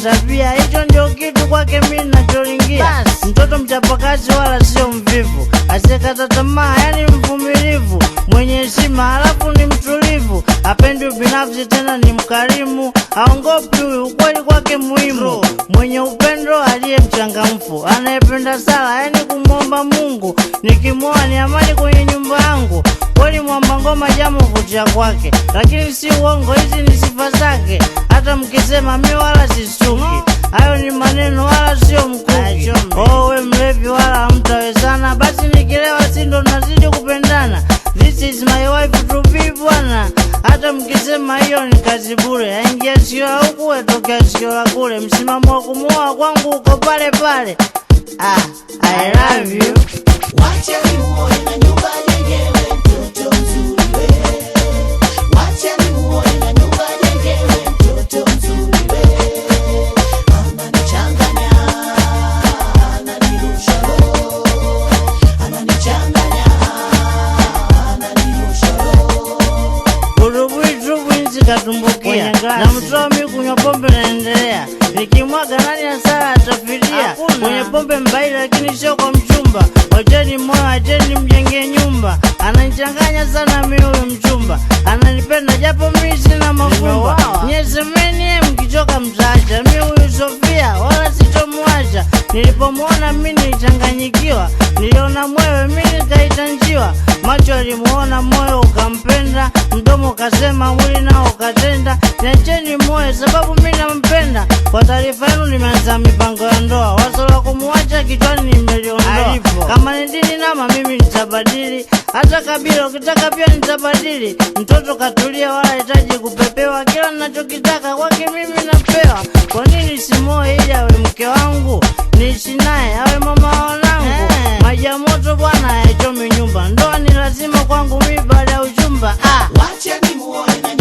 tabia, hicho ndio kitu kwake mimi ninacholingia. Mtoto mchapakazi wala sio mvivu, asikata tamaa, yani mvumilivu, mwenye heshima alafu ni mtulivu, hapendi binafsi tena ni mkarimu, haongopi, ukweli kwake muhimu, mwenye upendo aliye mchangamfu, anayependa sala, yani kumwomba Mungu, nikimwoa ni amani kwenye nyumba yangu. Kweli mwamba ngoma jamu kutia kwake, lakini si uongo, hizi ni sifa zake. Hata mkisema mimi wala sisuki, hayo ni maneno wala sio mkuki. Oh we mlevi wala hamtawezana, basi nikilewa si ndo nazidi kupendana. This is my wife to be bwana. Hata mkisema hiyo ni kazi bure, aingia sikio la huku atokea sikio la kule, msimamo wa kumuoa kwangu uko pale pale. I love you. Wacha nimuoe na nyumba jengewe, mtoto mzuri we. Wacha nimuoe na nyumba jengewe, mtoto mzuri we. Ananichanganya, ananirusha roho. Ananichanganya, ananirusha roho. Urubu inzi katumbukia, na mtoa mimi kunywa pombe naendelea, nikimwaga nani hasara atafidia. Kwenye pombe mbaili lakini sio kwa mchumba, wacheni moyo, wacheni mjenge nyumba. Ananichanganya sana mimi huyu mchumba, ananipenda japo mimi sina mafumba. Nyesemeni mkichoka mtaacha, mimi huyu Sofia wala sitomwacha. Nilipomuona mimi nilichanganyikiwa, niliona mwewe mimi nikaita njiwa. Macho alimuona moyo ukampenda, mdomo ukasema mwili nao ukatenda. Niacheni moyo sababu mimi nampenda. Kwa taarifa yenu nimeanza mipango ya ndoa, wazo la kumuacha kichwani nimeliondoa. Kama ni dini nama mimi nitabadili, hata kabila ukitaka pia nitabadili. Mtoto katulia wala hitaji kupepewa, kila ninachokitaka kwake mimi napewa. Kwa nini simoe ili awe mke wangu, niishi naye awe mama wanangu? Maji ya moto bwana hayachomi nyumba, ndoa ni lazima kwangu mimi baada ya uchumba. Wacha nimuoe na